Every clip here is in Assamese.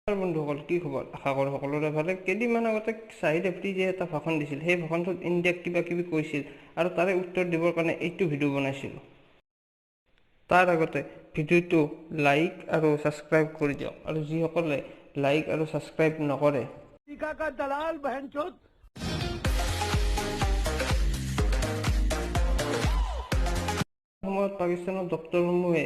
বন্ধুসকল কি খবৰ আশা কৰোঁ সকলোৰে ভালে কেইদিনমান আগতে শ্বাহিদ আফ্ৰিদিয়ে এটা ভাষণ দিছিল সেই ভাষণটোত ইণ্ডিয়াক কিবা কিবি কৈছিল আৰু তাৰে উত্তৰ দিবৰ কাৰণে এইটো ভিডিঅ' বনাইছিলোঁ তাৰ আগতে ভিডিঅ'টো লাইক আৰু ছাবস্ক্ৰাইব কৰি দিয়ক আৰু যিসকলে লাইক আৰু ছাবস্ক্ৰাইব নকৰে সময়ত পাকিস্তানৰ ডক্টৰসমূহে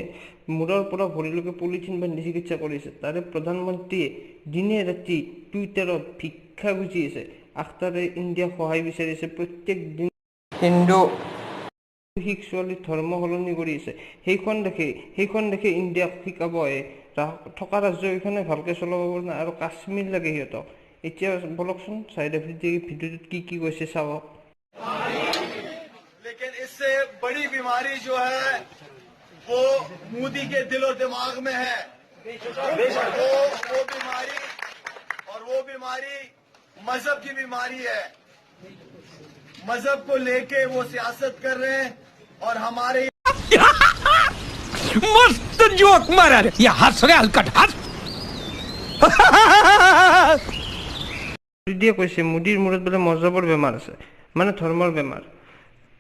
মূৰৰ পৰা ভৰিলৈকে পলিথিন বান্ধি চিকিৎসা কৰিছে তাৰে প্ৰধানমন্ত্ৰীয়ে দিনে ৰাতি টুইটাৰত ভিক্ষা খুজি আছে আখতাৰে ইণ্ডিয়াক সহায় বিচাৰিছে প্ৰত্যেক দিন হিন্দু শিখ ছোৱালী ধৰ্ম সলনি কৰি আছে সেইখন দেখে ইণ্ডিয়াক শিকাব থকা ৰাজ্যকেইখনে ভালকৈ চলাব পৰা নাই আৰু কাশ্মীৰ লাগে সিহঁতক এতিয়া বলকচোন শ্বাহিদ আফ্ৰিদিয়ে ভিডিঅ'টোত কি কৈছে চাওক लेकिन इससे बड़ी बीमारी जो है वो मोदी के दिल और दिमाग में है वो बीमारी मजहब की बीमारी है मजहब को लेके वो सियासत कर रहे हैं और हमारे मस्त जोक मारा रे ये हंस रे हलकट हंस দিয়ে কৈছে মোদীৰ মূৰত বোলে মজহবৰ বেমাৰ আছে মানে ধৰ্মৰ বেমাৰ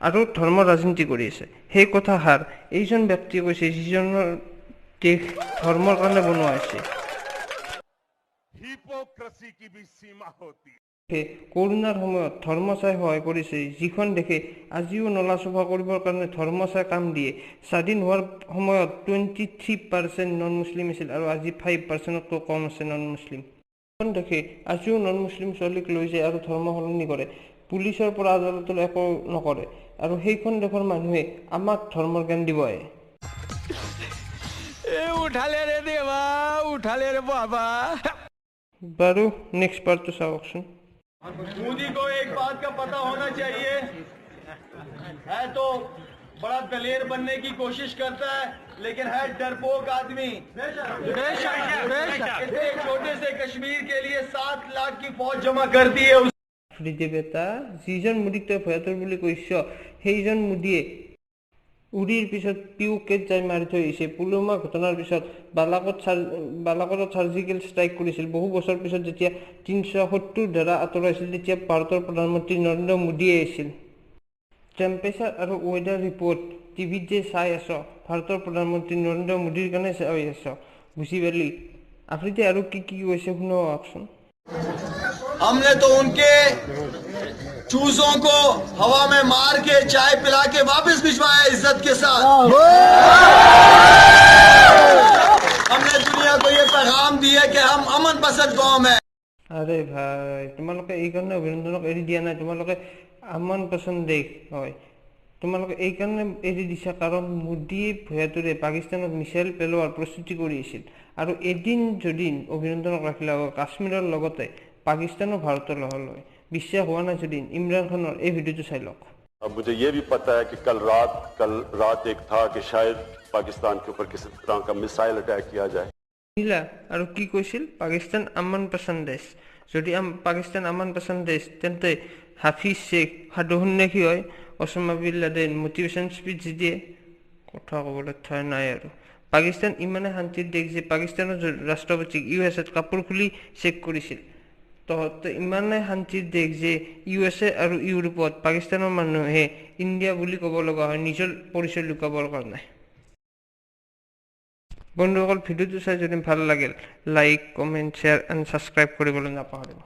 আৰু ধৰ্মৰ ৰাজনীতি কৰি আছে সেই কথাষাৰ এইজন ব্যক্তিয়ে কৈছে যিজনৰ দেশ ধৰ্মৰ কাৰণে বনোৱা হৈছে হিপোক্ৰেসি কি ভি সীমা হতি কৰোনাৰ সময়ত ধৰ্ম চাই সহায় কৰিছে যিখন দেখে আজিও নলা চফা কৰিবৰ কাৰণে ধৰ্ম চাই কাম দিয়ে স্বাধীন হোৱাৰ সময়ত 23% নন মুছলিম আছিল আৰু আজি 5%তকৈ কম আছে নন মুছলিম দেখে আজিও নন মুছলিম ছোৱালীক লৈ যায় আৰু ধৰ্ম সলনি কৰে পুলিচৰ পৰা আদালতলৈ একো নকৰে আৰু সেইখন দেশৰ মানুহে আমাক ধৰ্মৰ জ্ঞান দিব उठाले रे देवा उठाले रे बाबा বাৰু নেক্সট পাৰ্টটো চাওকচোন मोदी को एक बात का पता होना चाहिए है तो बड़ा दलेर बनने की कोशिश करता है लेकिन है डरपोक आदमी इतने छोटे से कश्मीर के लिए 7 लाख की फौज जमा कर दी है আফ্ৰিদি বেটা যিজন মোদীক তই ভয়াতুৰ বুলি কৈছ সেইজন মোদীয়ে উৰিৰ পিছত পিউকেট যাই মাৰি থৈ আহিছে পুলৱামা ঘটনাৰ পিছত বালাকোটত চাৰ্জিকেল ষ্ট্ৰাইক কৰিছিল বহু বছৰ পিছত যেতিয়া 370 ধাৰা আঁতৰাইছিল তেতিয়া ভাৰতৰ প্ৰধানমন্ত্ৰী নৰেন্দ্ৰ মোদীয়ে আহিছিল টেম্পাৰেচাৰ আৰু ৱেডাৰ ৰিপৰ্ট টিভিত যে চাই আছ ভাৰতৰ প্ৰধানমন্ত্ৰী নৰেন্দ্ৰ মোদীৰ কাৰণে চাই আছ বুজি পালি আফ্ৰিদি আৰু কি কৈছে শুনকচোন हमने तो उनके चूजों को हवा में मार के चाय पिला के वापस भिजवाया इज्जत के साथ हमने दुनिया को ये पैगाम दिया कि हम अमन पसंद कौम है अरे भाई तुम्हारे এই কাৰণে অভিনন্দনক এৰি দিয়া নাই তোমালোকে আমন পছন্দ দেশ হয় তোমালোকে এই কাৰণে এৰি দিছা কাৰণ মোদীয়ে ভয়াতুৰে পাকিস্তানত মিছাইল পেলোৱাৰ প্ৰস্তুতি কৰি আছিল আৰু এদিন যদি অভিনন্দনক ৰাখিলা কাশ্মীৰৰ লগতে पाकिस्तान और भारत বিশ্বাস हुआ ना जदीन इमरान खान और वीडियो चाह लो अब मुझे ये भी पता है कि कल रात एक था कि शायद पाकिस्तान के ऊपर किसी तरह का मिसाइल अटैक किया जाए और की কৈছিল पाकिस्तान अमन पसंद देश যদি पाकिस्तान अमन पसंद देश तेंते हाफिज शेख हादुहुन्ने की হয় Osama bin Laden motivation speech দিয়ে কথা কবলৈ ঠাই নাই আৰু পাকিস্তান ইমানে শান্তিৰ দেশ যে পাকিস্তানৰ ৰাষ্ট্ৰপতিক ইউএছত কাপোৰ খুলি চেক কৰিছিল তো ইমানে শান্তিৰ দেশ যে ইউএছএ আৰু ইউৰোপত পাকিস্তানৰ মানুহে ইণ্ডিয়া বুলি ক'ব লগা হয় নিজৰ পৰিচয় লুকাবৰ কাৰণে বন্ধুসকল ভিডিঅ'টো চাই যদি ভাল লাগিল like comment share and subscribe কৰিবলৈ নাপাহৰিব